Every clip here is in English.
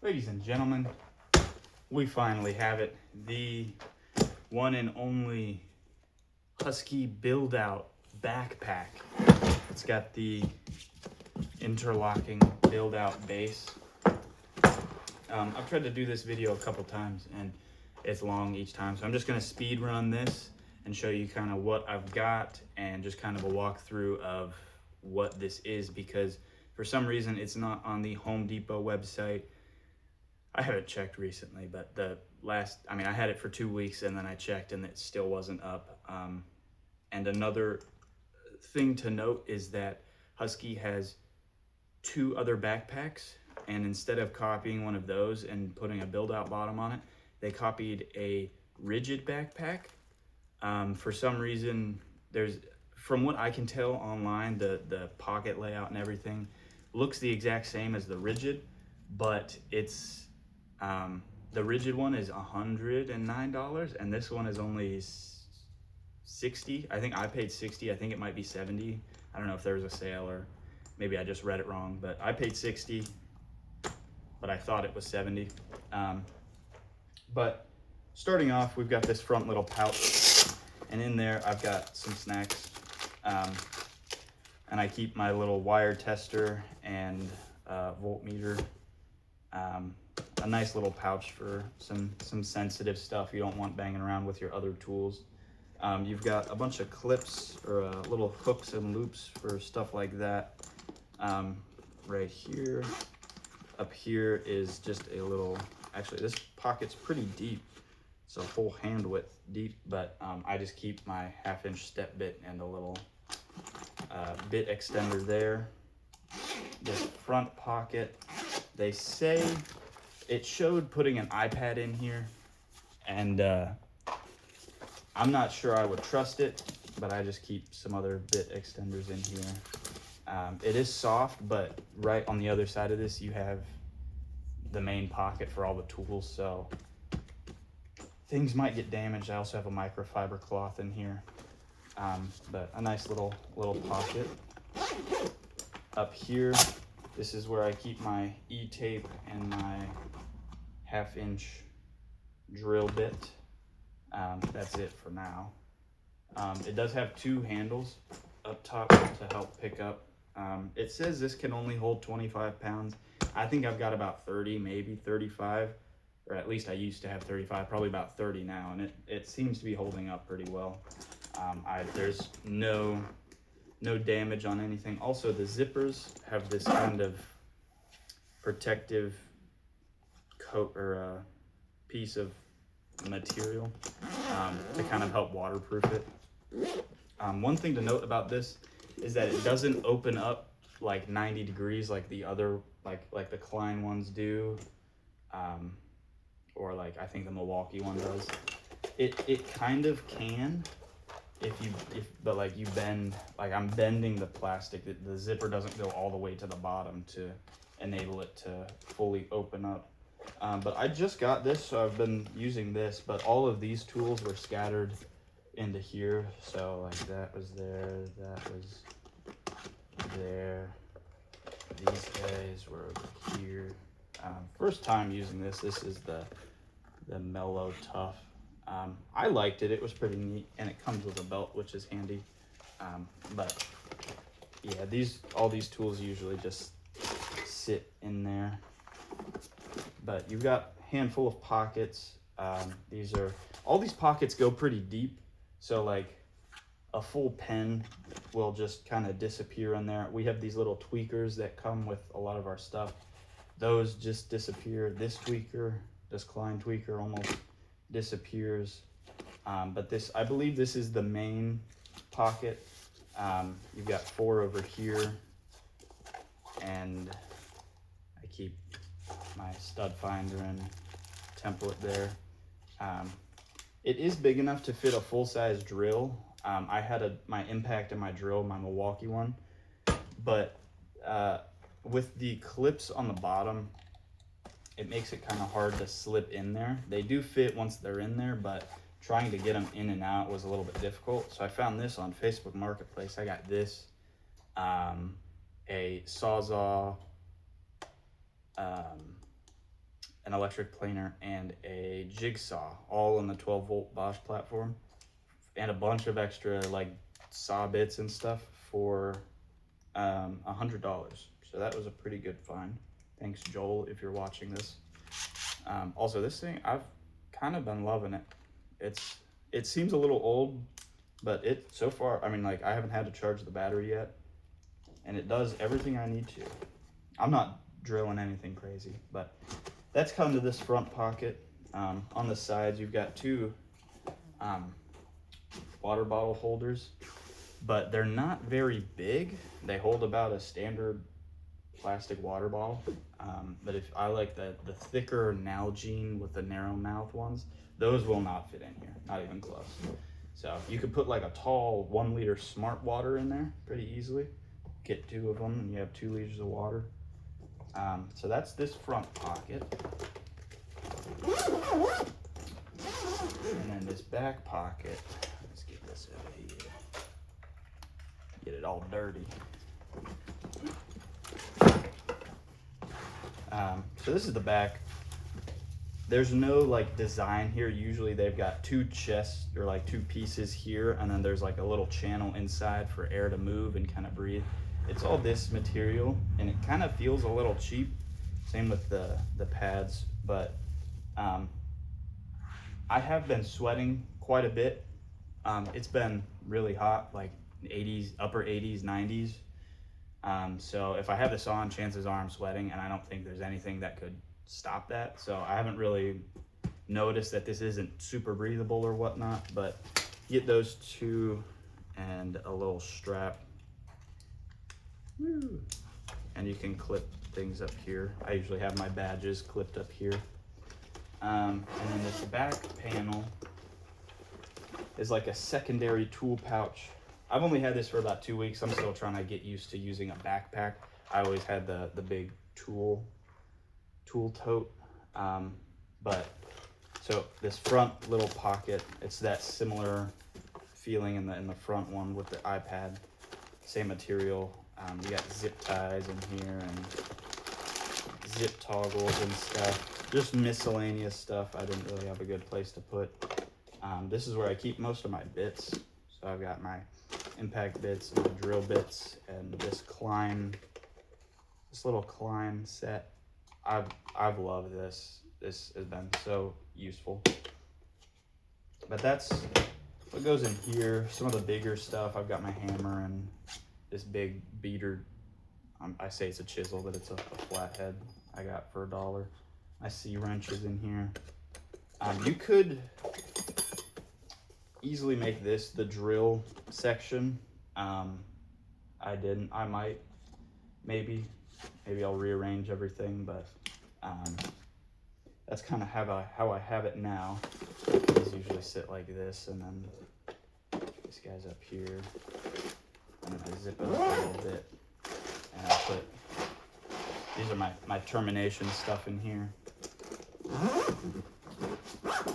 Ladies and gentlemen, we finally have it. The one and only Husky build-out backpack. It's got the interlocking build-out base. I've tried to do this video a couple times and it's long each time, so I'm just going to speed run this and show you kind of what I've got and just kind of a walkthrough of what this is, because for some reason it's not on the Home Depot website. I haven't checked recently, but I had it for 2 weeks and then I checked and it still wasn't up. And another thing to note is that Husky has 2 other backpacks, and instead of copying one of those and putting a build-out bottom on it, they copied a rigid backpack. For some reason, from what I can tell online, the pocket layout and everything looks the exact same as the rigid, but it's the rigid one is $109 and this one is only $60. I think I paid $60. I think it might be $70. I don't know if there was a sale or maybe I just read it wrong, but I paid $60, but I thought it was $70. But starting off, we've got this front little pouch, and in there I've got some snacks, and I keep my little wire tester and voltmeter. A nice little pouch for some sensitive stuff you don't want banging around with your other tools. You've got a bunch of clips or little hooks and loops for stuff like that. Right here. Up here is just a little, actually this pocket's pretty deep. It's a full hand width deep, but I just keep my 1/2-inch step bit and a little bit extender there. This front pocket, they say it showed putting an iPad in here, and I'm not sure I would trust it, but I just keep some other bit extenders in here. It is soft, but right on the other side of this you have the main pocket for all the tools, so things might get damaged. I also have a microfiber cloth in here, but a nice little pocket. Up here, this is where I keep my E-tape and my 1/2-inch drill bit. That's it for now. It does have 2 handles up top to help pick up. It says this can only hold 25 pounds. I think I've got about 30, maybe 35, or at least I used to have 35, probably about 30 now, and it seems to be holding up pretty well. There's no damage on anything. Also, the zippers have this kind of protective coat or piece of material to kind of help waterproof it. One thing to note about this is that it doesn't open up like 90 degrees like the other, like the Klein ones do, or like I think the Milwaukee one does. It kind of can but like you bend, like I'm bending the plastic. The zipper doesn't go all the way to the bottom to enable it to fully open up. But I just got this, so I've been using this, but all of these tools were scattered into here. So like that was there, that was there, these guys were over here. First time using this is the Mellow Tough. I liked it. It was pretty neat, and it comes with a belt, which is handy. But yeah, all these tools usually just sit in there. But you've got a handful of pockets. All these pockets go pretty deep, so like a full pen will just kind of disappear in there. We have these little tweakers that come with a lot of our stuff. Those just disappear. This Klein tweaker almost disappears. But I believe this is the main pocket. You've got 4 over here, and I keep my stud finder and template there. It is big enough to fit a full-size drill. I had my impact and my drill, my Milwaukee one, but with the clips on the bottom, it makes it kind of hard to slip in there. They do fit once they're in there, but trying to get them in and out was a little bit difficult. So I found this on Facebook Marketplace. I got this, a Sawzall an electric planer, and a jigsaw, all on the 12-volt Bosch platform, and a bunch of extra like saw bits and stuff for $100. So that was a pretty good find. Thanks, Joel, if you're watching this. Also, this thing, I've kind of been loving it. It seems a little old, but it so far, I mean, like, I haven't had to charge the battery yet, and it does everything I need to. I'm not drilling anything crazy, but that's come to this front pocket. On the sides, you've got two water bottle holders, but they're not very big. They hold about a standard plastic water bottle. But if I like the thicker Nalgene with the narrow mouth ones, those will not fit in here, not even close. So you could put like a tall 1 liter Smart Water in there pretty easily. Get 2 of them and you have 2 liters of water. So that's this front pocket. And then this back pocket, let's get this out of here. Get it all dirty. So this is the back. There's no like design here. Usually they've got 2 chests or like 2 pieces here, and then there's like a little channel inside for air to move and kind of breathe. It's all this material, and it kind of feels a little cheap. Same with the pads, but I have been sweating quite a bit. It's been really hot, like 80s, upper 80s, 90s. So if I have this on, chances are I'm sweating, and I don't think there's anything that could stop that. So I haven't really noticed that this isn't super breathable or whatnot, but get those 2 and a little strap. Woo. And you can clip things up here. I usually have my badges clipped up here. And then this back panel is like a secondary tool pouch. I've only had this for about 2 weeks. I'm still trying to get used to using a backpack. I always had the big tool tote. But so this front little pocket, it's that similar feeling in the front one with the iPad. Same material. You got zip ties in here and zip toggles and stuff. Just miscellaneous stuff I didn't really have a good place to put. This is where I keep most of my bits. So I've got my impact bits, my drill bits, and this little Klein set. I've loved this. This has been so useful. But that's what goes in here. Some of the bigger stuff, I've got my hammer and this big beater. I say it's a chisel, but it's a flathead I got for $1. My C-wrench is in here. You could easily make this the drill section. I didn't. I might. Maybe I'll rearrange everything, but that's kind of how I have it now. These usually sit like this, and then this guy's up here, and then I zip it up a little bit, and I put, these are my termination stuff in here.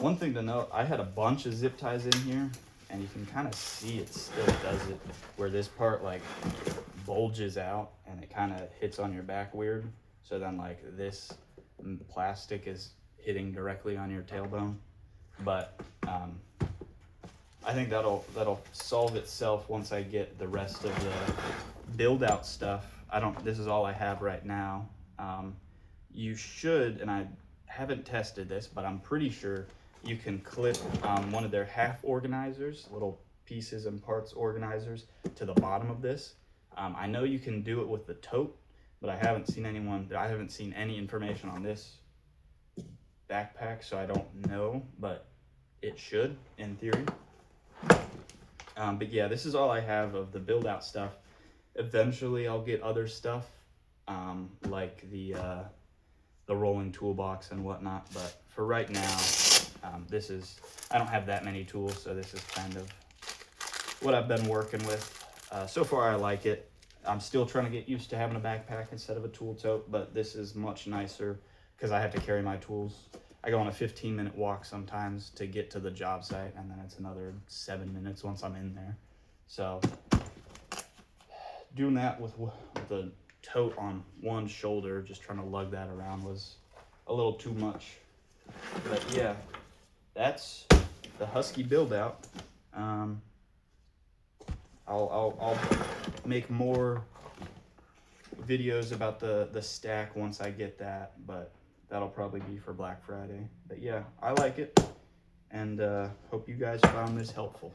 One thing to note, I had a bunch of zip ties in here, and you can kind of see it still does it, where this part like bulges out and it kind of hits on your back weird. So then like this plastic is hitting directly on your tailbone. But I think that'll solve itself once I get the rest of the build out stuff. This is all I have right now. You should, and I haven't tested this, but I'm pretty sure you can clip one of their half organizers, little pieces and parts organizers, to the bottom of this. I know you can do it with the tote, but I haven't seen any information on this backpack, so I don't know, but it should, in theory. But yeah, this is all I have of the build out stuff. Eventually I'll get other stuff, like the rolling toolbox and whatnot, but for right now, I don't have that many tools, so this is kind of what I've been working with. So far I like it. I'm still trying to get used to having a backpack instead of a tool tote, but this is much nicer because I have to carry my tools. I go on a 15-minute walk sometimes to get to the job site, and then it's another 7 minutes once I'm in there. So doing that with the tote on one shoulder, just trying to lug that around, was a little too much. But yeah, that's the Husky build out. I'll make more videos about the stack once I get that, but that'll probably be for Black Friday. But yeah, I like it, and hope you guys found this helpful.